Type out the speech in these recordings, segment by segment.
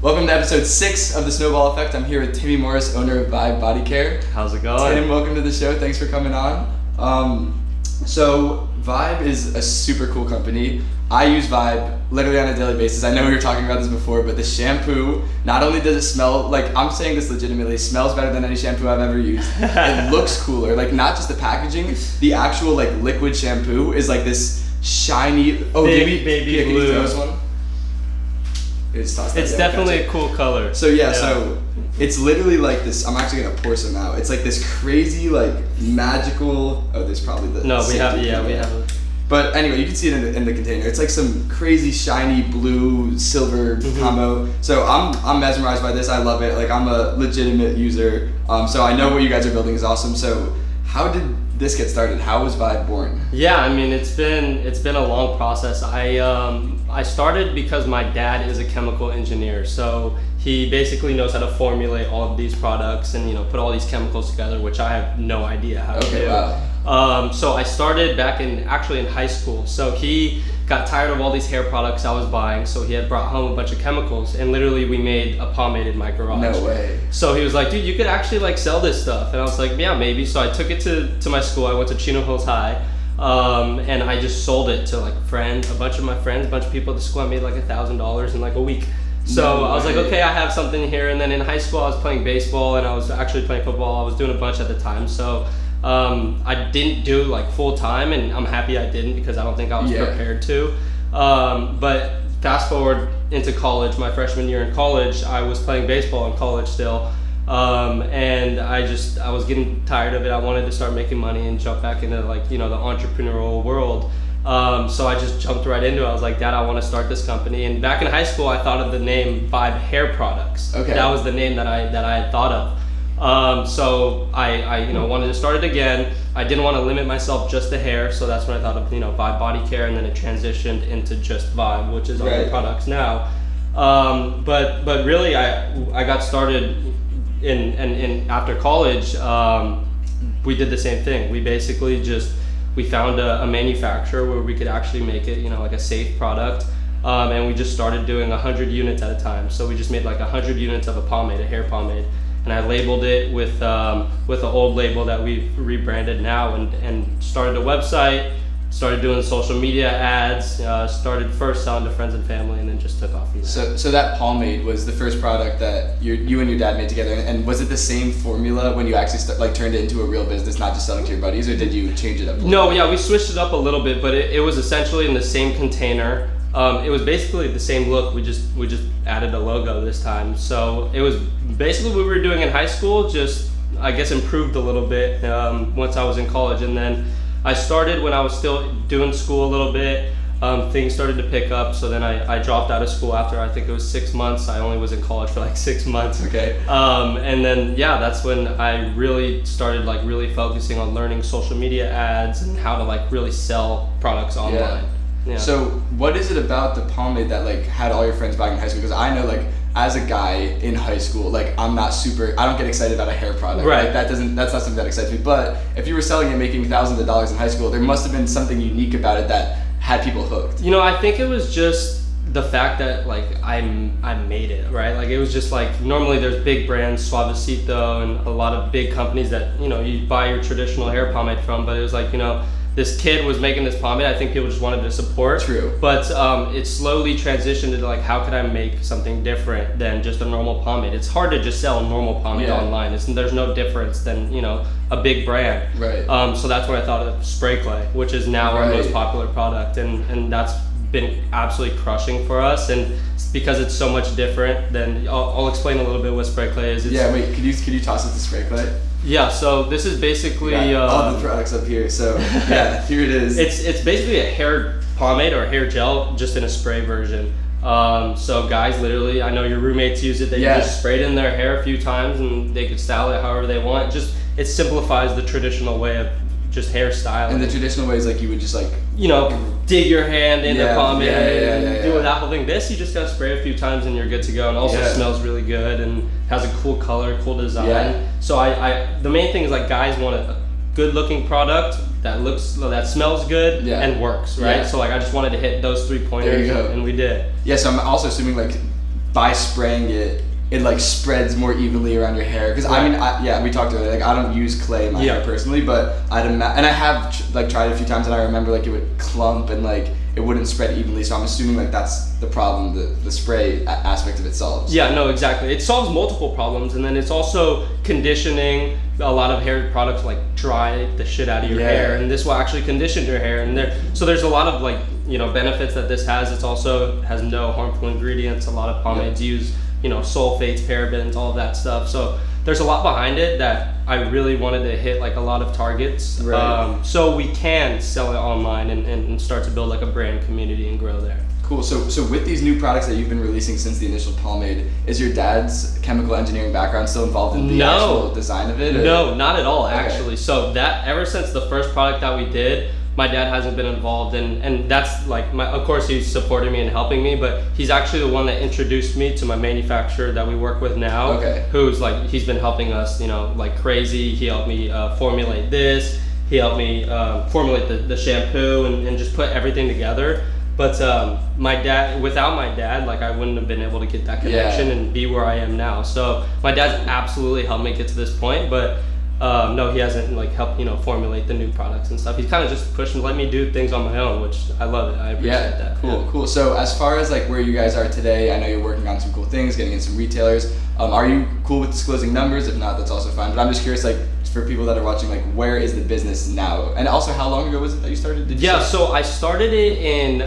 Welcome to episode 6 of the Snowball Effect. I'm here with Timmy Morris, owner of Vibe Body Care. How's it going? Tim, welcome to the show. Thanks for coming on. So Vibe is a super cool company. I use Vibe literally on a daily basis. I know we were talking about this before, but the shampoo, not only does it smell, like I'm saying this legitimately, smells better than any shampoo I've ever used. It looks cooler. Like not just the packaging, the actual like liquid shampoo is like this shiny, baby can blue. you throw this one? It's definitely a cool color. So so it's literally like this. I'm actually gonna pour some out. It's like this crazy, like magical. Oh, there's probably the. No, we have it. But anyway, you can see it in the container. It's like some crazy shiny blue silver combo. So I'm mesmerized by this. I love it. Like I'm a legitimate user. So I know what you guys are building is awesome. So how did this get started? How was Vibe born? Yeah, I mean it's been a long process. I started because my dad is a chemical engineer, so he basically knows how to formulate all of these products and put all these chemicals together, which I have no idea how to do. Wow. So I started back in high school. So he got tired of all these hair products I was buying, so he had brought home a bunch of chemicals, and literally we made a pomade in my garage. No way. So he was like, dude, you could actually like sell this stuff. And I was like, yeah, maybe. So I took it to my school. I went to Chino Hills High, and I just sold it to like a bunch of my friends, a bunch of people at the school. I made like $1,000 in like a week. So I was like, okay, I have something here. And then in high school, I was playing baseball, and I was actually playing football. I was doing a bunch at the time. So I didn't do like full time, and I'm happy I didn't because I don't think I was prepared to. But fast forward into college, my freshman year in college, I was playing baseball in college still. And I was getting tired of it. I wanted to start making money and jump back into like, the entrepreneurial world. So I just jumped right into it. I was like, Dad, I want to start this company. And back in high school, I thought of the name Vibe Hair Products. Okay. That was the name that I had thought of. So I wanted to start it again. I didn't want to limit myself just to hair. So that's when I thought of, Vibe Body Care, and then it transitioned into just Vibe, which is all the products now. But really I got started in after college. We did the same thing. We basically we found a manufacturer where we could actually make it, like a safe product. And we just started doing 100 units at a time. So we just made like 100 units of a hair pomade. And I labeled it with an old label that we've rebranded now, and started a website, started doing social media ads, started first selling to friends and family, and then just took off from there. So that pomade was the first product that you and your dad made together, and was it the same formula when you actually turned it into a real business, not just selling to your buddies, or did you change it up? No, yeah, we switched it up a little bit, but it was essentially in the same container. It was basically the same look. We just added a logo this time. So it was basically what we were doing in high school, just I guess improved a little bit once I was in college. And then I started when I was still doing school a little bit. Things started to pick up, so then I dropped out of school after I think it was 6 months. I only was in college for like 6 months. Okay. And then that's when I really started like really focusing on learning social media ads and how to like really sell products online. Yeah. So what is it about the pomade that like had all your friends buying in high school? Because I know like as a guy in high school, like I don't get excited about a hair product. Right. Like that's not something that excites me. But if you were selling and making thousands of dollars in high school, there must have been something unique about it that had people hooked. I think it was just the fact that like I made it, right? Like it was just like normally there's big brands, Suavecito, and a lot of big companies that you buy your traditional hair pomade from, but it was like this kid was making this pomade. I think people just wanted to support. True. But it slowly transitioned into like, how could I make something different than just a normal pomade? It's hard to just sell a normal pomade online. There's no difference than a big brand. Right. So that's when I thought of Spray Clay, which is now our most popular product, and that's been absolutely crushing for us. And because it's so much different, then I'll explain a little bit what Spray Clay is. Could you toss us the Spray Clay? Yeah, so this is basically all the products up here. So here it is. It's basically a hair pomade or a hair gel, just in a spray version. So guys, literally, I know your roommates use it. They just spray it in their hair a few times, and they could style it however they want. It simplifies the traditional way of just hairstyling. And the traditional way is like you would just like dig your hand in the pomade and do yeah. that whole thing. This you just gotta spray a few times and you're good to go. And also smells really good and has a cool color, cool design. Yeah. So I the main thing is like guys want a good looking product that smells good and works, right? So like I just wanted to hit those 3 pointers and we did. Yeah, so I'm also assuming like by spraying it, it like spreads more evenly around your hair. Because Right. I mean, we talked earlier. Like I don't use clay in my hair personally, but and I have like tried it a few times, and I remember like it would clump and like it wouldn't spread evenly. So I'm assuming like that's the problem the spray aspect of it solves. Yeah, no, exactly. It solves multiple problems, and then it's also conditioning. A lot of hair products like dry the shit out of your hair, and this will actually condition your hair. And there's a lot of like benefits that this has. It also has no harmful ingredients. A lot of pomades use sulfates, parabens, all of that stuff. So there's a lot behind it that I really wanted to hit like a lot of targets. Right. So we can sell it online and start to build like a brand community and grow there. Cool. So with these new products that you've been releasing since the initial pomade, is your dad's chemical engineering background still involved in the actual design of it? Or? No, not at all, actually. So that ever since the first product that we did, my dad hasn't been involved, and that's like of course he's supporting me and helping me, but he's actually the one that introduced me to my manufacturer that we work with now. Okay. Who's like, he's been helping us, like crazy. He helped me formulate this. He helped me formulate the shampoo and just put everything together. But without my dad, like I wouldn't have been able to get that connection and be where I am now. So my dad's absolutely helped me get to this point, but no, he hasn't like helped formulate the new products and stuff. He's kind of just pushed and let me do things on my own, which I love it. I appreciate that. Cool. So as far as like where you guys are today, I know you're working on some cool things, getting in some retailers. Are you cool with disclosing numbers? If not, that's also fine. But I'm just curious, like for people that are watching, like where is the business now? And also, how long ago was it that you started? So I started it in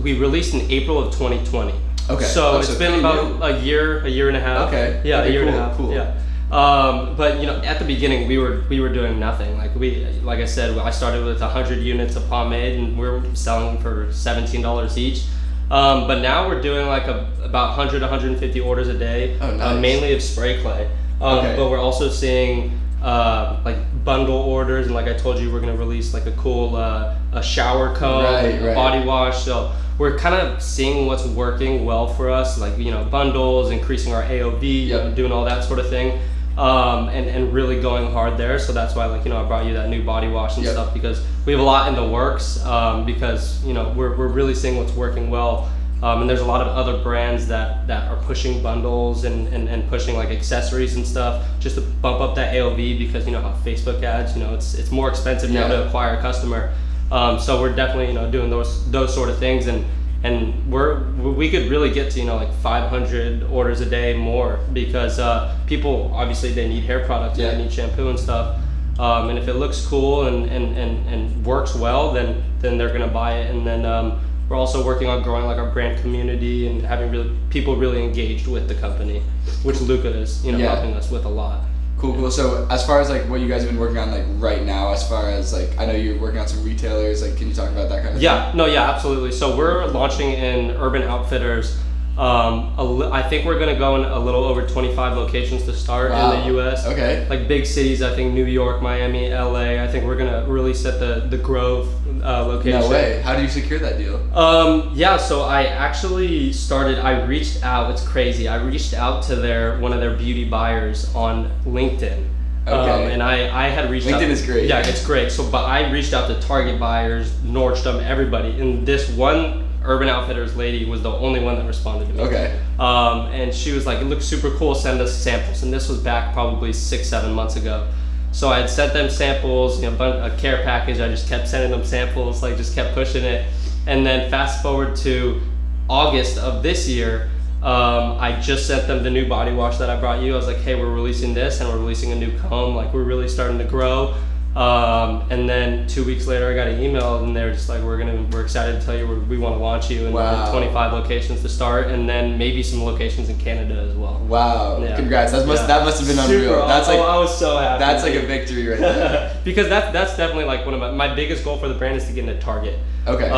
we released in April of 2020. Okay. So it's been about a year and a half. Okay. Yeah, a year and a half. Cool. Yeah. But at the beginning we were doing nothing. Like I said, I started with 100 units of pomade, and we're selling for $17 each. But now we're doing like about 100, 150 orders a day, mainly of spray clay. But we're also seeing like bundle orders, and like I told you, we're gonna release like a cool a shower comb, a body wash. So we're kind of seeing what's working well for us, like bundles, increasing our AOV, doing all that sort of thing. And really going hard there. So that's why I brought you that new body wash and stuff, because we have a lot in the works, because we're really seeing what's working well. And there's a lot of other brands that are pushing bundles and pushing like accessories and stuff just to bump up that AOV, because how Facebook ads, it's more expensive now to acquire a customer. So we're definitely doing those sort of things, and we could really get to like 500 orders a day more, because people obviously they need hair products, they need shampoo and stuff, and if it looks cool and works well, then they're gonna buy it. And then we're also working on growing like our brand community and having people really engaged with the company, which Luca is helping us with a lot. Cool. So as far as like what you guys have been working on like right now, as far as like I know you're working on some retailers, like can you talk about that kind of thing? Absolutely. So we're launching in Urban Outfitters. I think we're gonna go in a little over 25 locations to start in the US. Okay. Like big cities, I think New York, Miami, LA. I think we're gonna release at the Grove location. No way. How do you secure that deal? So I actually I reached out, it's crazy. I reached out to one of their beauty buyers on LinkedIn. Okay. And I had reached out. LinkedIn is great. Yeah, it's great. But I reached out to Target buyers, Nordstrom, everybody. And this one Urban Outfitters lady was the only one that responded to me. Okay. And she was like, it looks super cool, send us samples. And this was back probably 6-7 months ago. So I had sent them samples, a care package. I just kept sending them samples, like just kept pushing it. And then fast forward to August of this year, I just sent them the new body wash that I brought you. I was like, hey, we're releasing this, and we're releasing a new comb. Like, we're really starting to grow. And then 2 weeks later, I got an email, and they're just like, we're excited to tell you we want to launch you in 25 locations to start, and then maybe some locations in Canada as well. Wow! Yeah. Congrats! That must have been super unreal. That's like I was so happy. That's like a victory right there. Because that's definitely like one of my biggest goal for the brand is to get into Target. Okay.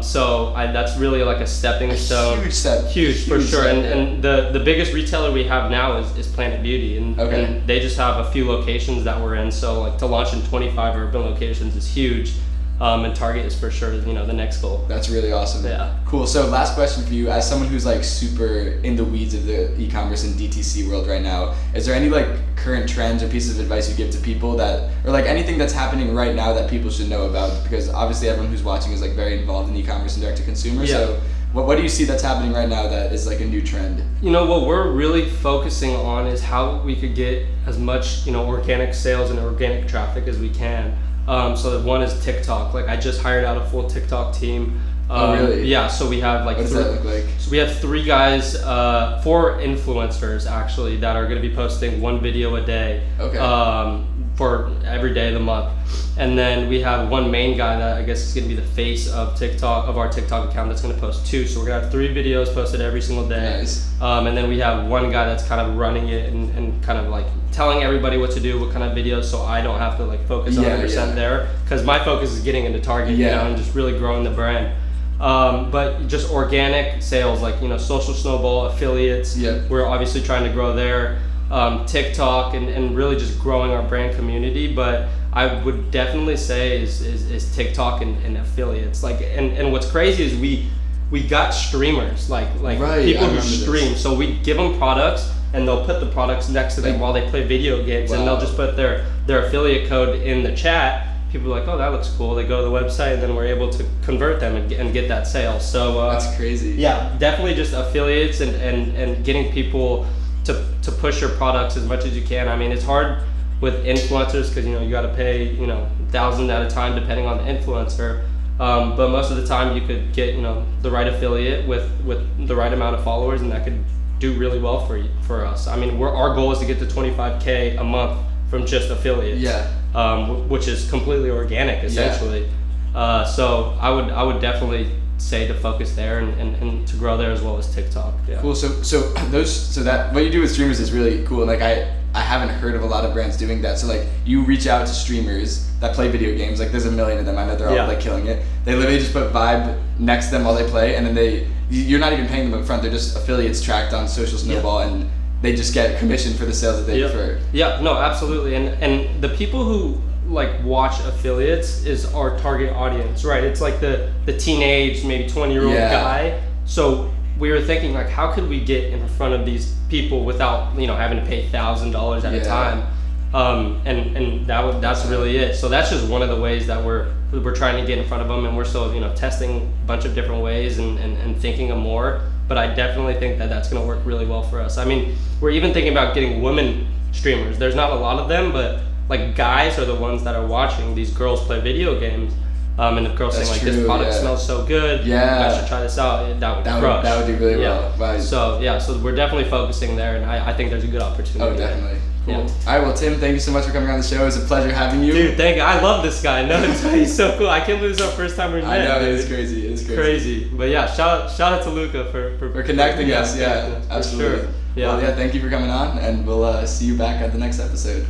So that's really like a stepping stone. Huge step. Huge for sure. Step, and the biggest retailer we have now is Planet Beauty, and they just have a few locations that we're in. So like to launch in 25 urban locations is huge. And Target is for sure, the next goal. That's really awesome. Yeah. Cool. So last question for you, as someone who's like super in the weeds of the e-commerce and DTC world right now, is there any like current trends or pieces of advice you give to people or like anything that's happening right now that people should know about? Because obviously everyone who's watching is like very involved in e-commerce and direct to consumer. Yeah. So what do you see that's happening right now that is like a new trend? You know, what we're really focusing on is how we could get as much, organic sales and organic traffic as we can. So one is TikTok. Like I just hired out a full TikTok team. Oh really? Yeah. So we have what does that look like? So we have 3 guys, 4 influencers actually that are going to be posting 1 video a day. Okay. For every day of the month. And then we have 1 main guy that I guess is going to be the face of TikTok, of our TikTok account, that's going to post 2. So we're going to have 3 videos posted every single day. Nice. And then we have 1 guy that's kind of running it and kind of like telling everybody what to do, what kind of videos, so I don't have to like focus 100% there. Because my focus is getting into Target, and just really growing the brand. But just organic sales, like, social Snowball, affiliates. We're obviously trying to grow there. TikTok and really just growing our brand community, but I would definitely say is TikTok and affiliates. Like and what's crazy is we got streamers like people who stream. So we give them products and they'll put the products next to them while they play video games, and they'll just put their affiliate code in the chat. People are like, oh, that looks cool. They go to the website and then we're able to convert them and get that sale. So that's crazy. Yeah, definitely just affiliates and getting people to push your products as much as you can. I mean, it's hard with influencers because you got to pay $1,000 at a time depending on the influencer. But most of the time you could get the right affiliate with the right amount of followers, and that could do really well for us. I mean, our goal is to get to 25K a month from just affiliates. Which is completely organic essentially. So I would definitely say to focus there and to grow there as well as TikTok. Yeah. Cool. So that what you do with streamers is really cool. And like I haven't heard of a lot of brands doing that. So like you reach out to streamers that play video games. Like there's a million of them. I know they're all like killing it. They literally just put Vibe next to them while they play, and then you're not even paying them up front. They're just affiliates tracked on Social Snowball, and they just get commission for the sales that they prefer. Yeah. No, absolutely. And the people who like watch affiliates is our target audience, right? It's like the teenage, maybe 20-year-old guy. So we were thinking like, how could we get in front of these people without having to pay $1,000 at a time? And that's really it. So that's just one of the ways that we're trying to get in front of them, and we're still testing a bunch of different ways and thinking of more. But I definitely think that that's going to work really well for us. I mean, we're even thinking about getting women streamers. There's not a lot of them, but like guys are the ones that are watching these girls play video games, and the girls saying like, this product smells so good, I should try this out. That would do really well. Right. So we're definitely focusing there, and I think there's a good opportunity. Oh, definitely. Cool. All right, well, Tim, thank you so much for coming on the show. It was a pleasure having you. Dude, thank you. I love this guy. No, he's so cool. I can't believe it's our first time we met. I know, it's crazy. It's crazy. But yeah, shout out to Luca for connecting us. Yeah, absolutely. For sure. Well, thank you for coming on, and we'll see you back at the next episode.